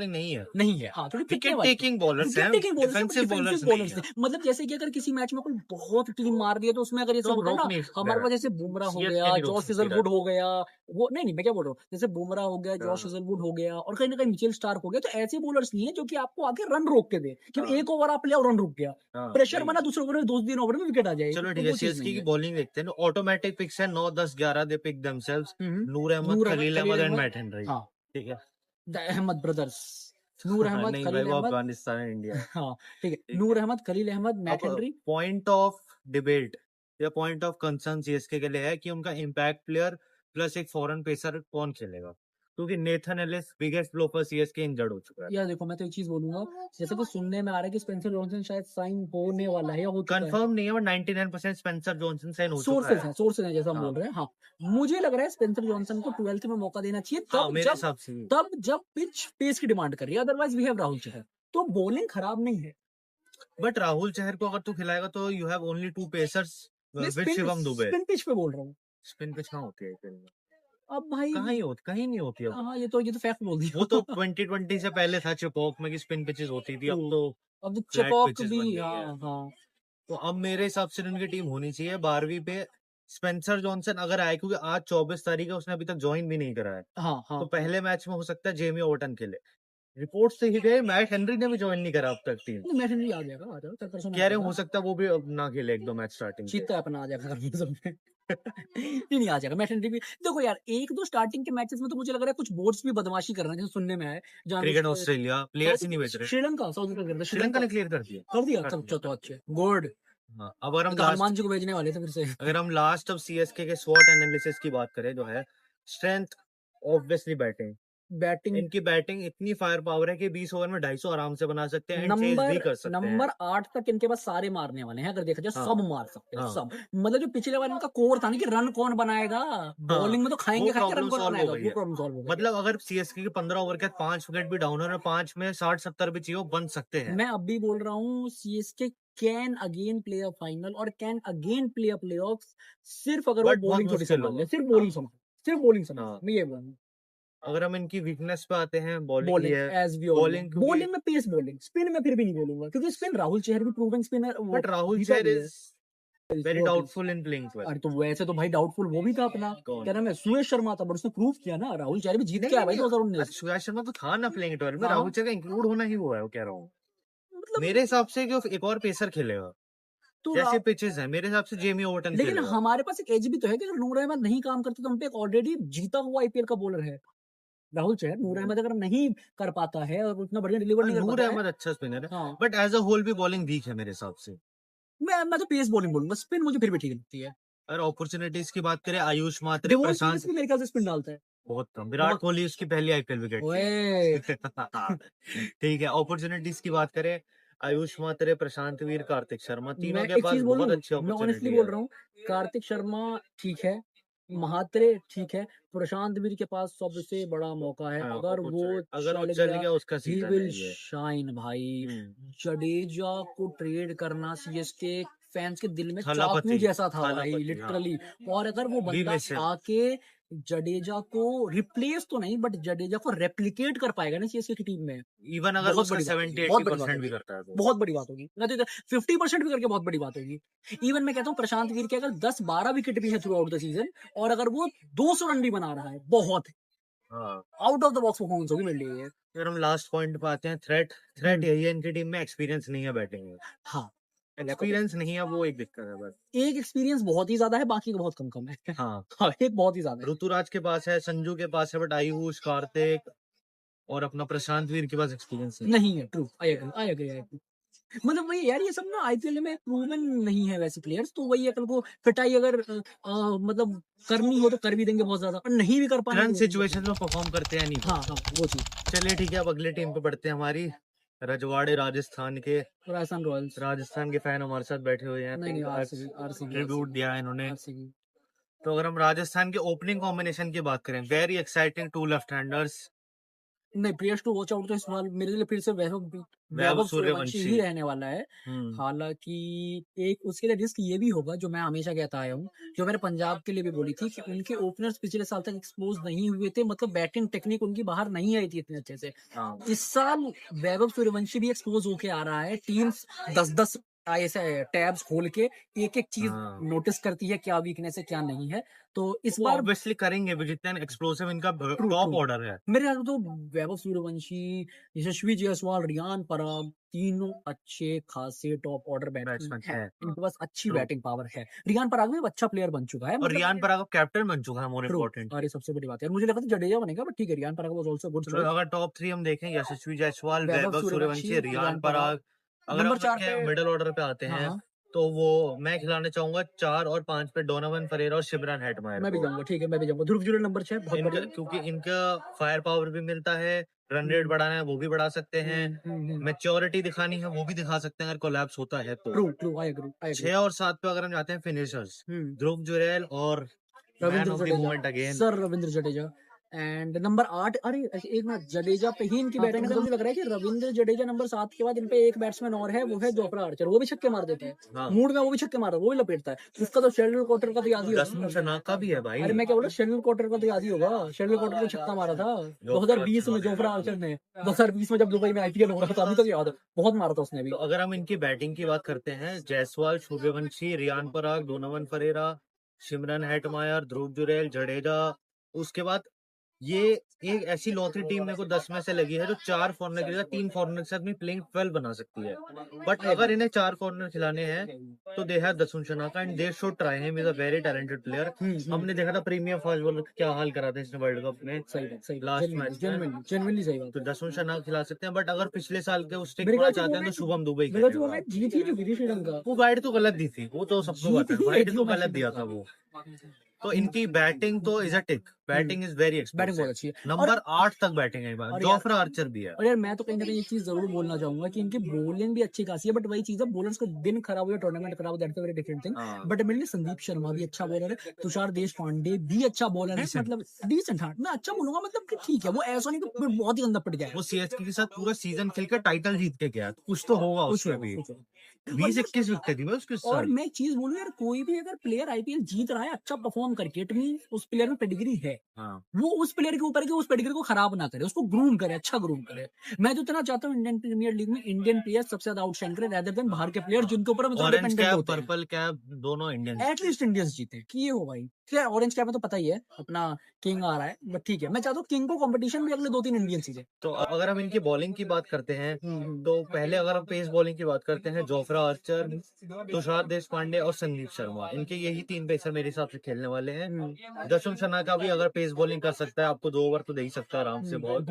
नहीं है। हाँ, थोड़ी विकेट टेकिंग बॉलर्स हैं, डिफेंसिव बॉलर्स नहीं है। मतलब जैसे कि अगर किसी मैच में कोई बहुत टीम मार रही है तो उसमें अगर ऐसा होता है ना, हमारे पास जैसे बुमराह हो गया, जॉश हेजलवुड हो गया, वो नहीं मैं क्या बोल रहा हूँ, जैसे बुमराह हो गया, जॉश हेजलवुड हो गया, और कहीं ना कहीं मिचेल स्टार्क हो गया, तो ऐसे बॉलर्स नहीं है जो कि आपको आके रन रोक के दे कि एक ओवर आप ले और रन रुक गया, प्रेशर बना, दूसरे ओवर में 2-3 ओवर में विकेट आ जाएगी। चलो ठीक है, सीएसके की बॉलिंग देखते हैं। ऑटोमेटिक पिक्स है 9, 10, 11 they pick themselves, Noor Ahmad, Khaleel Ahmed and Matt Henry. ठीक है, the Ahmed brothers, Noor Ahmad, Khaleel Ahmed, Afghanistan India. हाँ ठीक है, Noor Ahmad, Khaleel Ahmed, Matt Henry. Point of debate या पॉइंट ऑफ कंसर्न सीएसके के लिए है कि उनका इम्पैक्ट प्लेयर प्लस एक फॉरेन पेसर कौन खेलेगा, क्योंकि Nathan Ellis biggest flopper CSK injured हो चुका है। यार देखो मैं तो एक चीज बोलूंगा, जैसे कि सुनने में आ रहा है कि स्पेंसर जॉनसन शायद साइन होने वाला है या हो चुका है, कंफर्म नहीं है, बट 99% स्पेंसर जॉनसन साइन हो चुका है। सोर्सेस हैं जैसा हम बोल रहे हैं। हाँ, मुझे लग रहा है स्पेंसर जॉनसन को 12th में मौका देना चाहिए, तब जब पिच पेस की डिमांड कर रही है, otherwise we have Rahul Chahar, तो बॉलिंग खराब नहीं है। बट राहुल चहर को अगर तू खिलाएगा तो you have only 2 pacers with Shivam Dubey. Spin pitch पे बोल रहा हूँ, स्पिन पिच कहाँ होती है? अब भाई कहीं नहीं होती। हाँ, ये तो फैक्ट बोल दिया। वो तो 2020 से पहले था चिपॉक में कि स्पिन पिचेस होती थी, अब तो चिपॉक भी। हाँ, तो अब मेरे हिसाब से उनकी टीम होनी चाहिए 12वीं पे स्पेंसर जॉनसन अगर आए, क्योंकि आज 24 तारीख है, उसने अभी तक ज्वाइन भी नहीं करा है। तो पहले मैच में हो सकता है जेमी ओवटन खेले। रिपोर्ट से ही गए मैट हेनरी ने भी ज्वाइन नहीं करा अब तक टीम। मैट हेनरी आ जाएगा, कह रहे हो सकता है वो भी अब ना खेले 1-2 मैच स्टार्टिंग जीतता अपना आ जाएगा नहीं आ जाएगा मैट हेनरी भी। देखो यार, 1-2 स्टार्टिंग के मैचेस में तो मुझे लग रहा है कुछ बोर्ड्स भी बदमाशी कर रहे हैं, जैसे सुनने में आया क्रिकेट ऑस्ट्रेलिया प्लेयर्स ही नहीं बेच रहे। श्रीलंका ने क्लियर कर दिया तो अच्छे गुड। अब अगर हम हनुमान जी को भेजने वाले थे फिर से। अगर हम लास्ट अब सीएसके के स्वॉट एनालिसिस की बात करें, जो है स्ट्रेंथ ऑब्वियसली बैटिंग इनकी बैटिंग इतनी फायर पावर है कि 20 ओवर में 250 आराम से बना सकते हैं, नंबर 8 तक इनके पास सारे मारने वाले हैं, अगर देखा जाए सब मार सकते हैं सब। मतलब जो पिछले बार इनका कोर था ना कि रन कौन बनाएगा, बॉलिंग में तो खाएंगे रन कौन बनाएगा, वो प्रॉब्लम सॉल्व हो गई। मतलब अगर सीएसके के 15 ओवर के 5 विकेट भी डाउन है, 5 में 60-70 भी चाहिए, बन सकते हैं। मैं अब भी बोल रहा हूँ CSK can again play a final और can again play a playoffs, सिर्फ अगर वो बॉलिंग थोड़ी संभाल ले, सिर्फ बॉलिंग संभाल। मैं ये बोलूँ, अगर हम इनकी वीकनेस पे आते हैं, बॉलिंग में पेस बॉलिंग, स्पिन में फिर भी नहीं बोलूंगा, क्योंकि स्पिन राहुल चहर भी proven spinner, but Rahul Chahar is very doubtful in playing 12। अरे तो वैसे तो भाई डाउटफुल वो भी था अपना, क्या नाम है, सुयश शर्मा था, बट उसने प्रूव किया ना, राहुल चहर भी जीत के आया भाई 2019। सुयश शर्मा तो था ना प्लेइंग 12 में, राहुल चहर का इंक्लूड होना ही वो है, वो कह रहा हूँ। मेरे हिसाब से एक और पेसर खेलेगा, तो जैसे पिचेस है मेरे हिसाब से जेमी ओवटन। लेकिन हमारे पास एक एज भी तो है कि अगर नूर अहमद नहीं काम करते तो हम पे एक ऑलरेडी जीता हुआ आईपीएल का बॉलर है राहुल चहर। नूर अहमद अगर नहीं कर पाता है और उतना बढ़िया डिलीवर नहीं कर पाता है, नूर अहमद अच्छा स्पिनर है, बट एज अ होल भी बॉलिंग वीक है मेरे हिसाब से। मैं तो पेस बॉलिंग बोलूंगा, स्पिन मुझे फिर भी ठीक लगती है। अगर अपॉर्चुनिटीज की बात करें, आयुष मात्रे, प्रशांत मेरे ख्याल से स्पिन डालता है बहुत कम। विराट कोहली उसकी पहली आईपीएल विकेट ठीक है। अपॉर्चुनिटीज की बात करें, आयुष मात्रे, प्रशांत वीर, कार्तिक शर्मा, तीनों के पास बहुत अच्छे मैं ऑनेस्टली बोल रहा हूँ, कार्तिक शर्मा ठीक है, महात्रे ठीक है, प्रशांत वीर के पास सबसे बड़ा मौका है। अगर वो चल गया उसका ही विल शाइन भाई। जडेजा को ट्रेड करना सीएसके फैंस के दिल में चाकू जैसा था भाई, लिटरली। और अगर वो बंदा आके जडेजा को रिप्लेस तो नहीं, बट जडेजा को रेप्लिकेट कर पाएगा ना सीएसके की टीम में, इवन अगर उसका 70-80% भी करता है तो बहुत बड़ी बात होगी, ना तो 50% भी करके बहुत बड़ी बात होगी। इवन मैं कहता हूँ प्रशांत वीर के अगर 10-12 विकेट भी है थ्रू आउट द सीजन, और अगर वो 200 रन भी बना रहा है, बहुत out of the box performance होगी मेरे लिए। फिर हम लास्ट पॉइंट पे आते हैं, थ्रेट यही है इनकी टीम में, एक्सपीरियंस नहीं है बैटिंग में। हाँ, एक्सपीरियंस नहीं है, वो एक दिक्कत है बस। एक एक्सपीरियंस बहुत ही ज्यादा है, बाकी का बहुत कम है। हाँ, एक बहुत ही ज्यादा है। ऋतुराज के पास है, संजू के पास है, बट आयुष, कार्तिक और अपना प्रशांत वीर के पास एक्सपीरियंस नहीं है। True, I agree. मतलब वही यार, ये सब ना आईपीएल में प्रूवन नहीं है वैसे प्लेयर्स, तो वही है, कल को पिटाई अगर मतलब करनी हो तो कर भी देंगे बहुत ज्यादा, और नहीं भी कर पाए करंट सिचुएशन में परफॉर्म करते हैं नहीं। हाँ, वो चीज। चलिए ठीक है, अब अगले टीम पे बढ़ते हैं, हमारी रजवाड़े राजस्थान के राजस्थान रॉयल्स। राजस्थान के फैन हमारे साथ बैठे हुए हैं। नहीं, आरसीबी ट्रिब्यूट दिया है इन्होंने। तो अगर हम राजस्थान के ओपनिंग कॉम्बिनेशन की बात करें, वेरी एक्साइटिंग 2 लेफ्ट हैंडर्स। नहीं, प्लेयर्स टू वॉच आउट तो इस बार मेरे लिए फिर से वैभव वैभव सूर्यवंशी ही रहने वाला है। हालांकि एक उसके लिए रिस्क ये भी होगा, जो मैं हमेशा कहता आया हूँ, जो मैंने पंजाब के लिए भी बोली थी, कि उनके ओपनर्स पिछले साल तक एक्सपोज नहीं हुए थे, मतलब बैटिंग टेक्निक उनकी बाहर नहीं आई थी इतने अच्छे से। इस साल वैभव सूर्यवंशी भी एक्सपोज होके आ रहा है। टीम्स 10-10 ऐसे टैब्स खोल के एक एक चीज नोटिस करती है, क्या वीकनेस है क्या नहीं है। तो इस बार ऑब्वियसली करेंगे, जितना एक्सप्लोसिव इनका टॉप ऑर्डर है। मेरे ख्याल में तो वैभव सूर्यवंशी, यशस्वी जायसवाल, रियान पराग, तीनों अच्छे खासे टॉप ऑर्डर बैट्समैन हैं। इनके पास अच्छी बैटिंग पावर है। रियान पराग भी अच्छा प्लेयर बन चुका है, और रियान पराग कैप्टन बन चुका है, मोर इम्पोर्टेंट। अरे सबसे बड़ी बात है, मुझे लगा था जडेजा बनेगा, बट ठीक है, Riyan Parag was also good choice. अगर टॉप 3 हम देखें, यशस्वी जायसवाल, वैभव सूर्यवंशी, रियान पराग। अगर नंबर हम 4 पे मिडिल ऑर्डर पे आते हैं, तो वो मैं खिलाना चाहूंगा 4 और 5 पे डोनोवन फरेरा और शिमरन हेटमायर। मैं भी जाऊंगा, ठीक है, मैं भी जाऊंगा। ध्रुव जुरैल नंबर 6 बहुत बढ़िया, क्योंकि इनका फायर पावर भी मिलता है, रन रेट बढ़ाना है वो भी बढ़ा सकते हैं, मैच्योरिटी दिखानी है वो भी दिखा सकते हैं अगर कोलैप्स होता है तो। True true, I agree. 6 और 7 पे अगर हम जाते हैं फिनिशर्स, ध्रुव जुरैल और Ravindra Jadeja, sir Ravindra Jadeja. And number 8, अरे एक मिनट, जडेजा पे ही इनकी बैटिंग मुझे लग रहा है कि रविंद्र जडेजा नंबर 7 के बाद इन पे एक बैट्समैन और है, वो है जोफ्रा आर्चर। वो भी छक्के मार देते हैं, मूड में वो भी छक्के मार, वो भी लपेटता है। उसका तो शेड्यूल क्वार्टर का तो याद ही होगा, का भी है भाई। अरे मैं क्या बोला, शेड्यूल क्वार्टर का तो याद ही होगा, शेड्यूल क्वार्टर में छक्का मारा था 2020 में जोफ्रा आर्चर ने, 2020 में जब दुबई में आईपीएल हो रहा था, अभी तक याद है, बहुत मारा था उसने भी। तो अगर हम इनकी बैटिंग की बात करते हैं, Jaiswal, Suryavanshi, Riyan Parag, Donovan Ferreira, Shimron Hetmyer, Dhruv Jurel, Jadeja, उसके बाद ये एक ऐसी लॉटरी टीम मेरे को 10 में से लगी है जो 4 कॉर्नर के लिए 3 कॉर्नर से अपनी प्लेइंग 12 बना सकती है। बट अगर इन्हें 4 कॉर्नर खिलाने हैं तो they have Dasun Shanaka and they should try him, is a very talented player. हमने देखा था प्रीमियर फास्ट बॉलर क्या हाल करा था इसने वर्ल्ड कप में, सही लास्ट मैच जेन्युइनली सही बात। तो दसुन शनाका खिला सकते हैं, बट अगर पिछले साल के उस चाहते हैं तो शुभम दुबे श्रीलंका वो गाइड तो गलत दी थी, वो तो सबको पता है, गाइड तो गलत दिया था वो। तो इनकी बैटिंग तो is a tick, batting is very batting बहुत अच्छी है, नंबर 8 तक बैटिंग है, जोफ्रा आर्चर भी है। और यार मैं तो कहीं ना कहीं एक चीज जरूर बोलना चाहूंगा कि इनकी बॉलिंग भी अच्छी खासी है, बट वही चीज है, बॉलर्स का दिन खराब हो या टूर्नामेंट खराब हो, that's a very different thing. But मेरे लिए संदीप शर्मा भी अच्छा बॉलर है, तुषार देशपांडे भी अच्छा बॉलर है, मतलब डिसेंट। हाँ, मैं अच्छा बोलूंगा, मतलब कि ठीक है, वो ऐसा नहीं कि बहुत ही गंदा पड़ जाए। वो सीएसके के साथ पूरा सीजन खेलकर टाइटल जीत के गया, कुछ तो होगा उसमें भी। 20-21 विकेट थी उसके साथ। और मैं एक चीज बोलूं यार, कोई भी अगर प्लेयर आईपीएल जीत रहा है अच्छा परफॉर्म करके, इट मीन उस प्लेयर में पेडिग्री है। वो उस प्लेयर के ऊपर है कि उस पेडिग्री को खराब ना करे, उसको ग्रूम करे, अच्छा ग्रूम करे। मैं तो इतना चाहता हूँ इंडियन प्रीमियर लीग में इंडियन प्लेयर सबसे ज्यादा आउटशाइन करे, रेदर देन बाहर के प्लेयर जिनके ऊपर हम डिपेंडेंट होते हैं। पर्पल कैप दोनों इंडियन, एटलीस्ट इंडियंस जीते कि ये हो भाई। क्या ऑरेंज कैप में तो पता ही है अपना किंग आ रहा है, बट ठीक है, मैं चाहता हूँ किंग को कंपटीशन भी अगले 2-3 इंडियन चीजें। तो अगर हम इनकी बॉलिंग की बात करते हैं, तो पहले अगर हम पेस बॉलिंग की बात करते हैं, जोफ्रा आर्चर, तुषार देशपांडे और संदीप शर्मा, इनके यही 3 पेसर मेरे हिसाब से खेलने वाले हैं। दशम शनाका भी अगर पेस बॉलिंग कर सकता है, आपको 2 ओवर तो दे ही सकता है आराम से बहुत।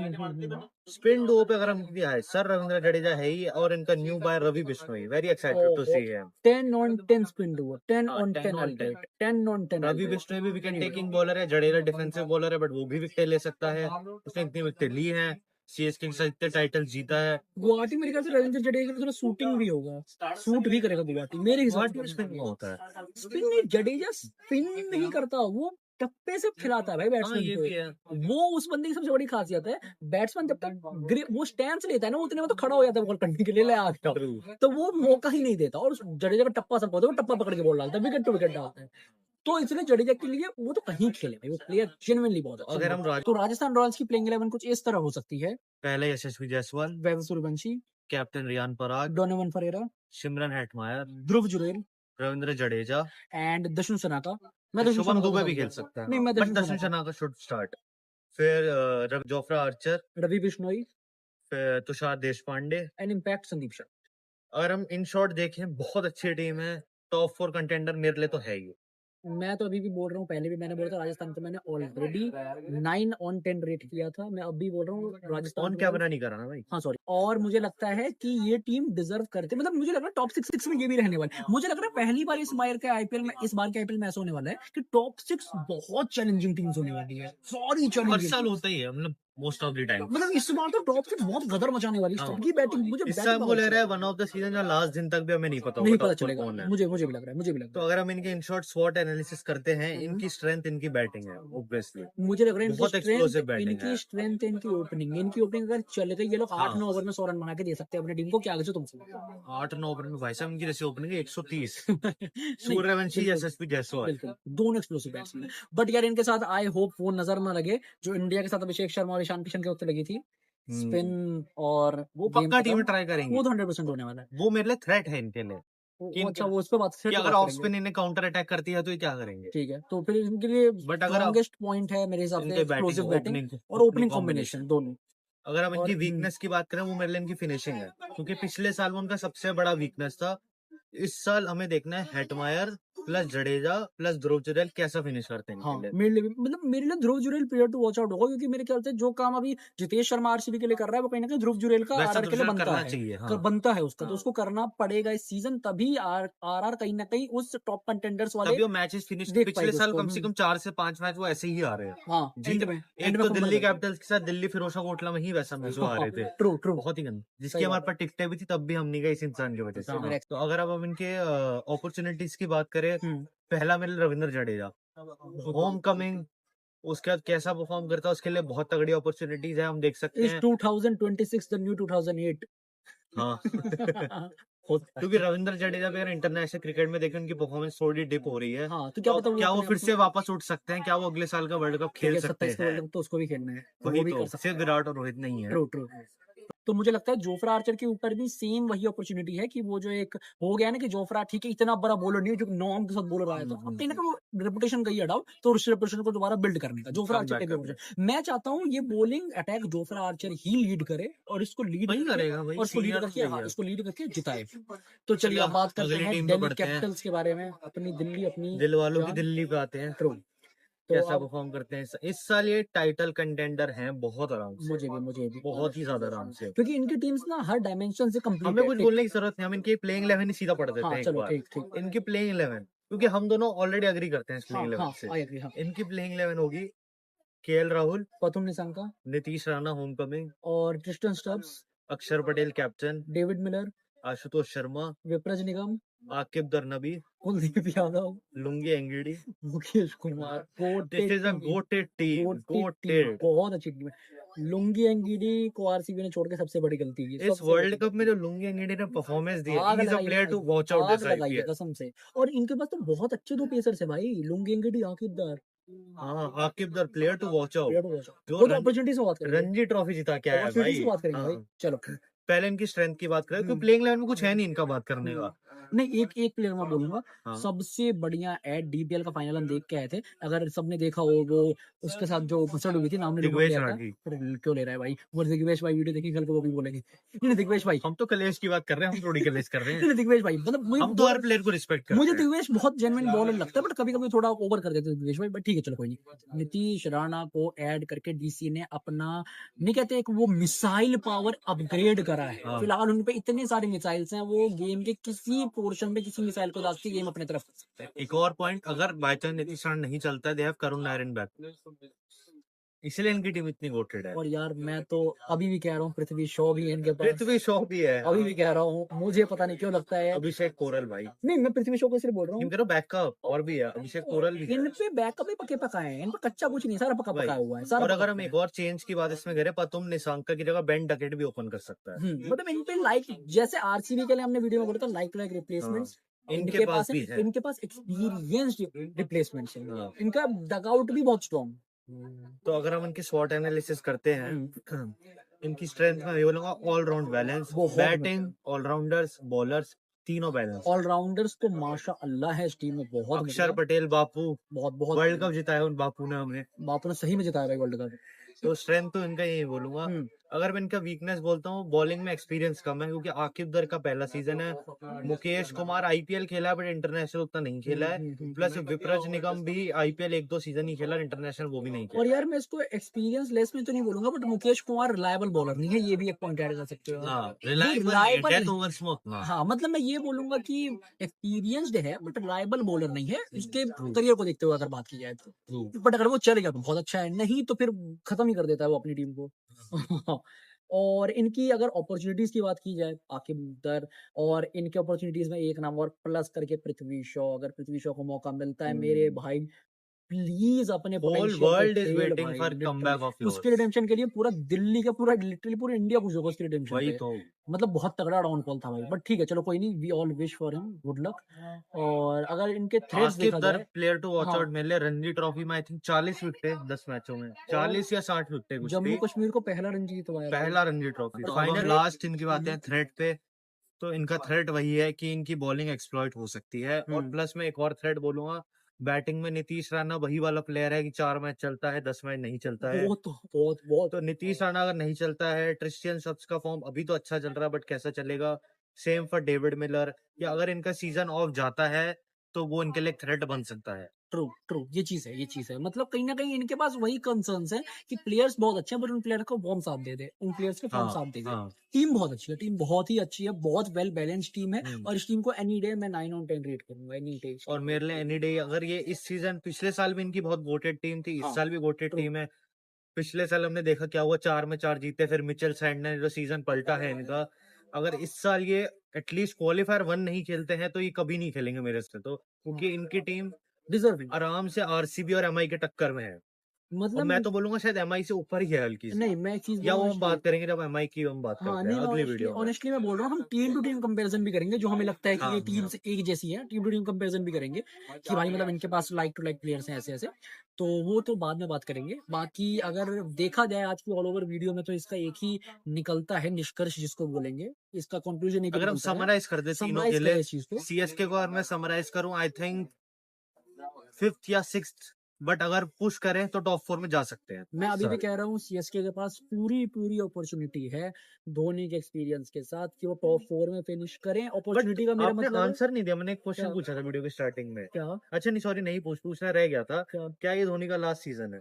स्पिन 2 पे अगर हम भी आए, सर रविंद्र जडेजा है ही, और इनका new buy Ravi Bishnoi, very excited to see him. 10 on 10 spin do, 10 on 10 ultimate, 10 on 10। Ravi Bishnoi भी विकेट टेकिंग बॉलर है, जडेजा डिफेंसिव बॉलर है, बट वो भी विकेट ले सकता है, उसने इतनी विकेट ली है, सीएसके के साथ इतने टाइटल जीता है। गुवाहाटी मेरे ख्याल से रविंद्र जडेजा का थोड़ा शूटिंग भी होगा, सूट भी करेगा गुवाहाटी मेरे हिसाब से। स्पिन होता है, स्पिन नहीं, जडेजा स्पिन नहीं करता, वो टप्पे से खिलाता है भाई बैट्समैन को। वो उस बंदे की सबसे बड़ी खासियत है, बैट्समैन जब तक वो स्टैंड लेता है ना, उतने में तो खड़ा हो जाता है बॉल करने के लिए, ले आता है, तो वो मौका ही नहीं देता। और जडेजा का टप्पा सब होता है, वो टप्पा पकड़ के बॉल डालता है, विकेट टू विकेट डालता है। तो इसलिए जडेजा के लिए वो तो कहीं खेले भाई, वो प्लेयर जेन्युइनली बहुत अच्छा। अगर हम तो राजस्थान रॉयल्स की प्लेइंग 11 कुछ इस तरह हो सकती है। पहले Yashasvi Jaiswal, Vaibhav Suryavanshi, captain Riyan Parag, Donovan Ferreira, Shimron Hetmyer, Dhruv Jurel, Ravindra Jadeja and Dasun Shanaka. मैं शुभम दुबे भी खेल सकता है, नहीं, मैं दशुन शनाका शुड स्टार्ट। फिर जोफ्रा आर्चर, रवि बिश्नोई, फिर तुषार देशपांडे एंड इम्पैक्ट संदीप शर्मा। अगर हम इन शॉर्ट देखें, बहुत अच्छी टीम है, टॉप 4 कंटेंडर मेरे लिए तो है ही। मैं तो अभी भी बोल रहा हूँ, पहले भी मैंने बोला था राजस्थान को मैंने ऑलरेडी 9 on 10 रेट किया था, मैं अभी बोल रहा हूँ राजस्थान ऑन कैमरा नहीं करा ना भाई। हाँ सॉरी। और मुझे लगता है कि ये टीम डिजर्व करते, मतलब मुझे लग रहा है टॉप 6 में ये भी रहने वाले। मुझे लग रहा है पहली बार इस बार के आईपीएल में ऐसा होने वाला है कि टॉप 6 बहुत चैलेंजिंग टीम्स होने वाली है, सॉरी चैलेंजिंग। हर साल होता ही है, मतलब मोस्ट ऑफ द टाइम। मतलब इस बार तो टॉप से बहुत गदर मचाने वाली सबकी बैटिंग मुझे इस टाइम को लग रहा है वन ऑफ द सीजन या लास्ट दिन तक भी हमें नहीं पता चलेगा। मुझे भी लग रहा है। तो अगर हम इनके इन शॉर्ट स्वॉट एनालिसिस करते हैं, इनकी स्ट्रेंथ इनकी बैटिंग है ऑब्वियसली। मुझे लग रहा है बहुत एक्सप्लोसिव बैटिंग है। इनकी स्ट्रेंथ इनकी ओपनिंग अगर चले तो ये लोग 8-9 ओवर में 100 रन बना के दे सकते हैं अपनी टीम को। क्या तुमसे 8-9 ओवर में भाई साहब इनकी जैसे ओपनिंग है 130 सूर्यवंशी यशस्वी जायसवाल, बिल्कुल दोनों एक्सप्लोसिव बैट्समैन। बट यार इनके साथ आई होप वो नजर ना लगे जो इंडिया के साथ अभिषेक शर्मा और ईशान किशन के वक्त लगी थी। स्पिन और वो पक्का टीम ट्राई करेंगे, वो तो 100% होने वाला है। वो मेरे लिए थ्रेट है इनके लिए। अच्छा वो उस पे बात कि अगर ऑफ स्पिन इन्हें काउंटर अटैक करती है तो ये क्या करेंगे? ठीक है, तो फिर इनके लिए बट अगर स्ट्रॉन्गेस्ट पॉइंट है मेरे हिसाब से एक्सप्लोसिव बैटिंग और ओपनिंग कॉम्बिनेशन दोनों। अगर हम इनकी वीकनेस की बात करें, वो मेरे लिए इनकी फिनिशिंग है, क्योंकि पिछले साल वो उनका सबसे बड़ा वीकनेस था। इस साल हमें देखना है Hetmyer plus Jadeja plus Dhruv Jurel कैसा फिनिश करते हैं। हाँ, मेरे लिए Dhruv Jurel player to watch out होगा, क्योंकि मेरे ख्याल से जो काम अभी जितेश शर्मा आरसीबी के लिए कर रहा है वो कहीं ना कहीं ध्रुव जुरैल का आरआर के लिए बनता है उसका। तो उसको करना पड़ेगा इस सीजन, तभी आरआर कहीं ना कहीं उस टॉप कंटेंडर्स वाले मैचेस फिनिश। पिछले साल कम से कम 4 से 5 मैच वो ऐसे ही आ रहे हैं। हाँ, एक तो दिल्ली कैपिटल्स के साथ दिल्ली फिरोजशाह कोटला में ही वैसा मैच आ रहे थे। ट्रू बहुत ही गंदा, जिसकी हमारे पास टिकटें भी थी तब भी हम नहीं गए इस इंसान की वजह से। तो अगर अब हम इनके अपॉर्चुनिटीज की बात करें, पहला मेरे रविंद्र जडेजा होम कमिंग, उसके बाद कैसा परफॉर्म करता है उसके लिए बहुत तगड़ी अपॉर्चुनिटीज है, हम देख सकते हैं। 2026 द न्यू 2008। हाँ क्योंकि रविंद्र जडेजा भी अगर इंटरनेशनल क्रिकेट में देखें उनकी परफॉर्मेंस थोड़ी डिप हो रही है। हाँ, तो क्या वो फिर से वापस उठ सकते हैं? क्या वो अगले साल का वर्ल्ड कप खेल सकते हैं? तो उसको भी खेलना है, वही तो सिर्फ विराट और रोहित नहीं है। ट्रू। तो मुझे लगता है जोफ्रा आर्चर के ऊपर भी सेम वही अपॉर्चुनिटी है कि वो जो एक हो गया ना कि जोफ्रा ठीक है इतना बड़ा बॉलर नहीं है जो नॉर्म के साथ बॉलर आया था, कहीं ना कहीं रेपुटेशन गई डाउन, तो उस रेपुटेशन को दोबारा बिल्ड करने का जोफ्रा आर्चर के मैं चाहता हूँ ये बॉलिंग अटैक जोफ्रा आर्चर ही लीड करे और इसको लीड करेगा और इसको लीड करके जिताए। तो चलिए अब बात करते हैं दिल्ली कैपिटल्स के बारे में। अपनी दिल वालों की दिल्ली पे आते हैं। ट्रू, कैसा परफॉर्म करते हैं इस साल? ये टाइटल कंटेंडर हैं बहुत आराम से। मुझे भी बहुत ही ज्यादा आराम से, क्योंकि इनकी टीम्स ना हर डायमेंशन से कंप्लीट है। हमें कुछ बोलने की जरूरत नहीं, हम इनकी प्लेइंग 11 ही सीधा पढ़ देते हैं। चलो ठीक। इनकी प्लेइंग 11, क्योंकि हम दोनों ऑलरेडी एग्री करते हैं इस प्लेइंग 11 से। इनकी प्लेइंग 11 होगी KL Rahul, Pathum Nissanka, Nitish Rana home coming और Tristan Stubbs, Axar Patel captain, David Miller, Ashutosh Sharma, Vipraj Nigam, Aqib दरनबी, Kuldeep Yadav, Lungi Ngidi, Mukesh Kumar. This is a goated team. बहुत अच्छी टीम है। लुंगी एंगिडी को आरसीबी ने छोड़ के सबसे बड़ी गलती की इस वर्ल्ड कप में। जो लुंगी एंगिडी ने परफॉर्मेंस दी है, he is a player to watch out this IPL कसम से। और इनके पास तो बहुत अच्छे दो पेसर्स है भाई, लुंगी एंगिडी, आकिब दर। हाँ, आकिब दर प्लेयर टू वॉच आउट। जो अपॉर्चुनिटी से बात करेंगे, रणजी ट्रॉफी जीता क्या है भाई। चलो पहले इनकी स्ट्रेंथ की बात करें, क्योंकि प्लेइंग 11 में कुछ है नहीं इनका बात करने का। नहीं, एक प्लेयर मैं बोलूंगा। सबसे बढ़िया एड डीपीएल का फाइनल हम देख के आए थे, अगर सबने देखा हो वो उसके साथ जो मसड़ हुई थी, नाम नहीं क्यों ले रहा है भाई वो दिग्वेश भाई, वीडियो देखी कल को वो भी बोलेंगे। नहीं दिग्वेश भाई, हम तो कलेश की बात कर रहे हैं, हम थोड़ी कलेश कर रहे हैं। दिग्वेश भाई मतलब हम तो हर प्लेयर को रिस्पेक्ट करते हैं। मुझे दिग्वेश बहुत जेन्युइन बॉलर लगता है, बट कभी कभी थोड़ा ओवर कर देते हैं दिग्वेश भाई, बट ठीक है चलो कोई नहीं। नीतीश राणा को ऐड करके डीसी ने अपना नहीं कहते एक वो मिसाइल पावर अपग्रेड करा है। फिलहाल उन पे इतने सारे मिसाइल्स हैं, वो गेम के किसी पोर्शन में किसी मिसाइल को डालती गेम अपने तरफ कर सकते हैं। एक और पॉइंट, अगर बाय चांस नीतीश राणा नहीं चलता है, they have Karun Narayan back, इसलिए इनकी टीम इतनी गोटेड है। और यार मैं तो अभी भी कह रहा हूँ पृथ्वी शॉ भी है इनके पास। पृथ्वी शॉ भी है, अभी भी कह रहा हूँ, मुझे पता नहीं क्यों लगता है। अभिषेक कोरल भाई, नहीं मैं पृथ्वी शॉ को इसलिए बोल रहा हूँ, बैकअप और भी है, अभिषेक कोरल भी है। इन पे बैकअप ही पके पकाए हैं, इन पे कच्चा कुछ नहीं, सारा पका पकाया हुआ है। और अगर हम एक और चेंज की बात इसमें करें, प्रथुम निशंका की जगह बेन डकेट भी ओपन कर सकता है। मतलब इन पे लाइक जैसे आरसीबी के लिए हमने वीडियो में बोला था लाइक रिप्लेसमेंट्स, इनके पास एक्सपीरियंस्ड रिप्लेसमेंट्स है। इनका डगआउट भी बहुत स्ट्रॉन्ग। तो अगर हम इनकी स्वॉट एनालिसिस करते हैं, इनकी स्ट्रेंथ में ये बोलूंगा allround balance, batting, allrounders, bowlers, तीनों बैलेंस। ऑलराउंडर्स तो माशाअल्लाह है इस टीम में बहुत। अक्षर पटेल बापू बहुत वर्ल्ड कप जिताया उन बापू ने, हमने बापू ने सही में जिताया भाई वर्ल्ड कप। तो स्ट्रेंथ तो इनका यही बोलूंगा। अगर मैं इनका वीकनेस बोलता हूँ, बॉलिंग में एक्सपीरियंस कम है, क्योंकि आकिब दर का पहला सीजन है। मुकेश कुमार आईपीएल खेला है बट इंटरनेशनल उतना नहीं खेला है। प्लस विपराज निगम भी आईपीएल 1-2 सीजन ही खेला, इंटरनेशनल वो भी नहीं खेला। और यार मैं इसको एक्सपीरियंस लेस में तो नहीं बोलूंगा, but Mukesh Kumar reliable bowler नहीं है, ये भी एक पॉइंट ऐड कर सकते हो। हाँ, रिलायबल हाँ, मतलब मैं ये बोलूंगा कि एक्सपीरियंस्ड है बट रिलायबल बॉलर नहीं है, उसके करियर को देखते हुए अगर बात की जाए तो। बट अगर वो चल गया तो बहुत अच्छा है, नहीं तो फिर खत्म ही कर देता है वो अपनी टीम को। और इनकी अगर अपॉर्चुनिटीज की बात की जाए, आकिब दर, और इनके अपॉर्चुनिटीज में एक नाम और प्लस करके पृथ्वी शॉ, अगर पृथ्वी शॉ को मौका मिलता है मेरे भाई, प्लीज अपने होल पोटेंशियल पे वर्ल्ड इज खेल वेटिंग भाई, फॉर कमबैक ऑफ उसके योर्स। रिडेम्पशन के लिए पूरा दिल्ली का पूरा लिटरली पूरा इंडिया खुश होगा उसके रिडेम्पशन वही पे। तो। मतलब बहुत तगड़ा डाउनफॉल था भाई, बट ठीक है चलो कोई नहीं, we all wish for him good luck. और अगर इनके थ्रेड्स आकिब देखा दर जाए, प्लेयर टू वॉच हाँ, आउट मिले। रणजी ट्रॉफी में आई थिंक 40 विकेट 10 मैचों में, 40 या 60 विकेट कुछ जम्मू थी। कश्मीर को पहला रणजी जितवाया भाई। पहला रणजी ट्रॉफी। और फाइनल लास्ट इनकी बातें हैं हम्म, थ्रेट पे, तो इनका थ्रेट वही है कि इनकी बॉलिंग एक्सप्लॉइट हो सकती है। और प्लस में एक और थ्रेट बोलूंगा, बैटिंग में नीतीश राणा वही वाला प्लेयर है कि 4 मैच चलता है, 10 मैच नहीं चलता है। बहुत बहुत बहुत तो नीतीश राणा अगर नहीं चलता है, ट्रिस्टियन सब्स का फॉर्म अभी तो अच्छा चल रहा है बट कैसा चलेगा। सेम फॉर डेविड मिलर, या अगर इनका सीजन ऑफ जाता है तो वो इनके लिए थ्रेट बन सकता है। ट्रू ट्रू, ये चीज है, ये चीज है। मतलब कहीं ना कहीं इनके पास वही कंसर्न्स है कि प्लेयर्स बहुत अच्छे हैं बट उन प्लेयर को फॉर्म साथ दे दे, उन प्लेयर्स के फॉर्म हाँ साथ दे दे। हाँ। टीम बहुत अच्छी है, टीम बहुत ही अच्छी है, बहुत वेल बैलेंस टीम है, हम्म। और इस टीम को एनी डे मैं 9/10 रेट करूंगा, एनी डे। और मेरे लिए एनी डे, अगर ये इस सीजन, पिछले साल भी इनकी बहुत वोटेड टीम थी, इस हाँ, साल भी वोटेड ट्रू। टीम है। पिछले साल हमने देखा क्या हुआ, 4 में 4 जीते, फिर मिचेल सैंटनर जो सीजन पलटा है इनका। अगर इस साल ये एटलीस्ट क्वालिफायर 1 नहीं खेलते हैं तो ये कभी नहीं खेलेंगे मेरे से, तो क्योंकि इनकी टीम डिजर्विंग। आराम से आरसीबी और एमआई के टक्कर में है। और मैं मतलब तो बोलूंगा शायद एमआई से ऊपर ही है हल्की सी। नहीं, मैं एक चीज या बोलूँ वो हम honestly, बात करेंगे जब एमआई की हम बात हाँ करते हैं नहीं, मैं अगली ऑनेस्टली वीडियो में। ऑनेस्टली मैं बोल रहा हूँ, हम टीम टू टीम कंपैरिजन भी करेंगे, जो हमें लगता है कि हाँ ये टीम हाँ। से एक जैसी है, टीम टू टीम कंपैरिजन भी करेंगे कि भाई मतलब इनके पास लाइक टू लाइक प्लेयर्स हैं ऐसे ऐसे। तो वो तो बाद में बात करेंगे। बाकी अगर देखा जाए आज की ऑल ओवर वीडियो में, तो इसका एक ही निकलता है निष्कर्ष जिसको बोलेंगे, इसका कंक्लूजन एक ही अगर हम निकलता है। समराइज कर दे तीनों समराइज के करें लिए, इस चीज को। सीएसके को अगर मैं समराइज करूं, आई थिंक 5th या 6th, बट अगर पुश करें तो टॉप 4 में जा सकते हैं। मैं अभी भी कह रहा हूँ सीएसके के पास पूरी पूरी अपॉर्चुनिटी है धोनी के एक्सपीरियंस के साथ कि वो टॉप 4 में फिनिश करें। बट अपॉर्चुनिटी का मेरा आपने मतलब है आंसर नहीं दिया, मैंने एक क्या? क्वेश्चन पूछा था वीडियो के स्टार्टिंग में। क्या? अच्छा नहीं, सॉरी, नहीं पूछना रह गया था। क्या? क्या ये धोनी का लास्ट सीजन है?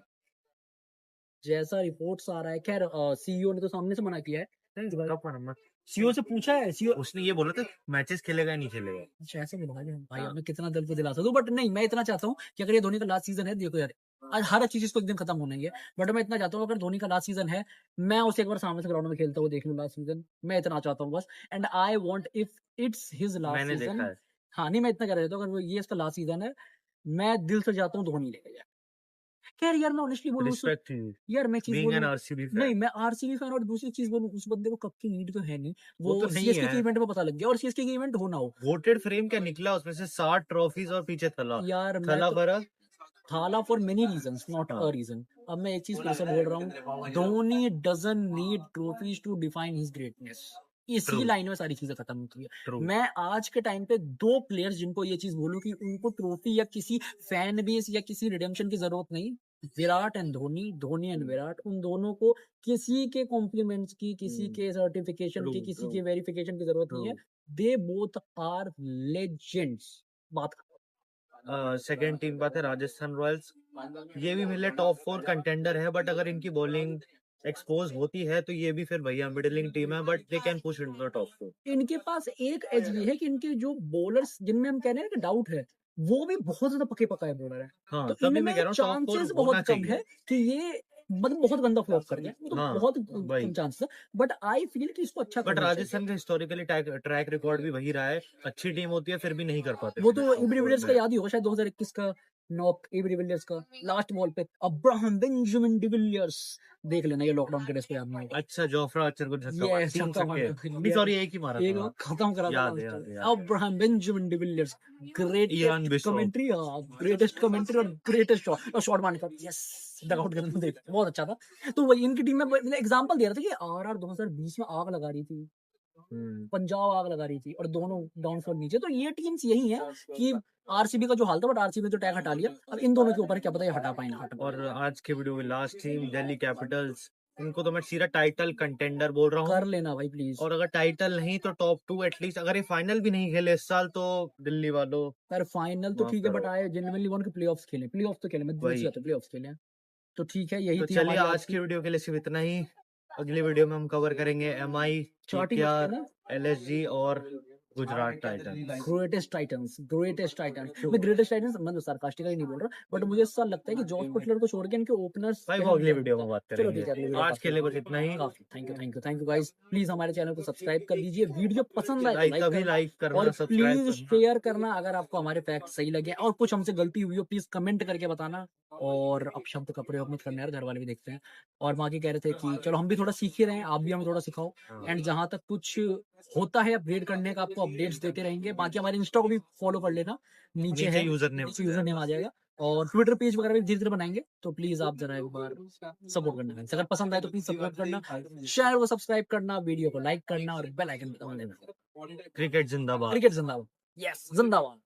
जैसा रिपोर्ट्स आ रहा है, खैर सीईओ ने तो सामने से मना किया है कि भाई, कब पढ़ना? सीईओ से पूछा है, सीईओ उसने ये बोला था मैचेस खेलेगा या नहीं खेलेगा। अच्छा ऐसे बोला है भाई, हाँ। अब मैं कितना दिल पे दिला सकता हूँ, बट नहीं, मैं इतना चाहता हूँ कि अगर ये धोनी का लास्ट सीजन है, देखो यार आज हर चीज इसको एक दिन खत्म होना ही है, बट मैं इतना चाहता हूँ अगर धोनी का लास्ट सीजन है, मैं उसे एक बार सामने से ग्राउंड में खेलता हुआ देख लूँ लास्ट सीजन, मैं इतना चाहता हूँ बस। And I want if it's his last मैंने देखा सीजन, है। हाँ नहीं, मैं इतना कह रहा था, अगर ये इसका लास्ट सीजन है, मैं दिल से चाहता हूँ धोनी लेके जाए। खैर यार मैं ऑनेस्टली बोलूँ, रिस्पेक्ट टू यू यार मैं चीज बीइंग एन बोलूँ, आरसीबी नहीं फैन। मैं आरसीबी फैन, और दूसरी चीज बोलूँ, उस बंदे को कप की नीड तो है नहीं, वो तो वो नहीं सीएसके है। के इवेंट में पता लग गया, और सीएसके के इवेंट हो ना हो। वोटेड फ्रेम क्या निकला उसमें से, 60 ट्रॉफीज और पीछे थला। यार मैं थला तो फरक। थाला for many reasons, not a हाँ। रीजन। अब मैं एक चीज फिर से बोल रहा हूँ, Dhoni doesn't need trophies to define his greatness. True इसी लाइन में सारी चीजें खत्म होती है। ट्रू। मैं आज के टाइम पे 2 प्लेयर्स जिनको ये चीज बोलूं कि उनको ट्रॉफी या किसी फैन बेस या किसी रिडेम्पशन की जरूरत नहीं, विराट एंड धोनी, धोनी एंड विराट, उन दोनों को किसी के कॉम्प्लीमेंट्स की, किसी के सर्टिफिकेशन की, किसी के वेरिफिकेशन की जरूरत नहीं है। They both are legends. बात सेकेंड टीम बात है राजस्थान रॉयल्स। ये भी मिले टॉप 4 कंटेंडर है, बट अगर इनकी बॉलिंग एक्सपोज होती है तो ये भी फिर भैया मिडिलिंग टीम है, but they can push into the top 4। इनके पास एक एज ये है कि इनके जो बॉलर्स जिनमें हम कह रहे हैं कि डाउट है, वो भी बहुत ज्यादा पके पकाए बॉलर है। हाँ, तो तभी मैं इनमें कह रहा हूँ टॉप 4 चांसेस होना बहुत कम चाहिए। है कि ये मतलब बहुत गंदा फ्लॉप कर जाए, तो हाँ बहुत भाई। कम चांसेस है, बट आई फील कि इसको अच्छा बट करना चाहिए। राजस्थान का हिस्टोरिकली ट्रैक रिकॉर्ड भी वही रहा है, अच्छी टीम होती है फिर भी नहीं कर पाते वो फिनिश तो टॉप एबी 4 डिविलियर्स का में। याद ही होगा शायद, 2021 का नॉक एबी डिविलियर्स का लास्ट बॉल पे अब्राहम बेंजामिन डिविलियर्स, देख लेना, ये लॉकडाउन के डेज पे याद नहीं होगा। अच्छा, जोफ्रा आर्चर को छक्का मारा, ये 3 छक्का छक्के। मारा, नहीं सॉरी, एक ही मारा एक था। खत्म करा था याद है, लास्ट याद है, में। याद है। Abraham Benjamin de Villiers, Ian greatest Bishnoi. Commentary, हाँ ग्रेटेस्ट कमेंट्री और ग्रेटेस्ट शॉट, और शॉट मारने का यस, डगआउट करने में देख बहुत अच्छा था। तो वही इनकी टीम में एग्जांपल दे रहा था कि आरआर 2020 में आग लगा रही थी, पंजाब आग लगा रही थी, और दोनों डाउनफॉल नीचे। तो ये टीम्स यही है कि आरसीबी का जो हाल था, बट आरसीबी ने तो टैग हटा लिया, अब इन दोनों के ऊपर क्या पता ये हटा पाए ना हटा पाए। और आज के वीडियो में लास्ट टीम दिल्ली कैपिटल्स। इनको तो मैं सीधा टाइटल कंटेंडर बोल रहा हूँ। कर लेना भाई प्लीज। और अगर टाइटल नहीं तो टॉप 2 एटलीस्ट। अगर ये फाइनल भी नहीं खेले इस साल तो दिल्ली वालों, पर फाइनल तो ठीक है, बट आए जेन्युइनली वांट के प्लेऑफ्स खेलें, प्लेऑफ्स तो खेलें, मैं दिल से चाहता हूं प्लेऑफ्स खेलें। तो ठीक है, यही तो थी चलिए हमारी आज की वीडियो के लिए सिर्फ इतना ही। अगली वीडियो में हम कवर करेंगे MI, KKR, LSG और Gujarat Titans. Greatest Titans, greatest Titans. मैं ग्रेटेस्ट टाइटंस मतलब सार्कास्टिकली नहीं बोल रहा, बट मुझे ऐसा लगता है कि जॉस बटलर को छोड़ के इनके ओपनर्स भाई वो अगली वीडियो में बात चलो करेंगे। ठीक है, अगली वीडियो आज के लिए बस इतना ही। काफी thank you thank you thank you guys. Please हमारे चैनल को सब्सक्राइब कर दीजिए, वीडियो पसंद आए तो लाइक करना और प्लीज शेयर करना अगर आपको हमारे फैक्ट सही लगे और कुछ हमसे गलती हुई हो प्लीज कमेंट करके बताना। और अब शब्द का प्रयोग मत करना यार, घर वाले भी देखते हैं। और बाकी कह रहे थे कि चलो हम भी थोड़ा सीख ही रहे हैं, आप भी हमें थोड़ा सिखाओ। एंड जहां तक कुछ होता है अपग्रेड करने का, आपको अपडेट्स देते रहेंगे। बाकी हमारे इंस्टा को भी फॉलो कर लेना, नीचे है यूजर नेम आ जाएगा। और ट्विटर पेज वगैरह भी धीरे धीरे बनाएंगे, तो प्लीज आप जरा एक बार सपोर्ट करना। अगर पसंद आए तो प्लीज सपोर्ट करना, चैनल को सब्सक्राइब करना, वीडियो को लाइक करना और बेल आइकन दबा देना। क्रिकेट जिंदाबाद। क्रिकेट जिंदाबाद, यस जिंदाबाद।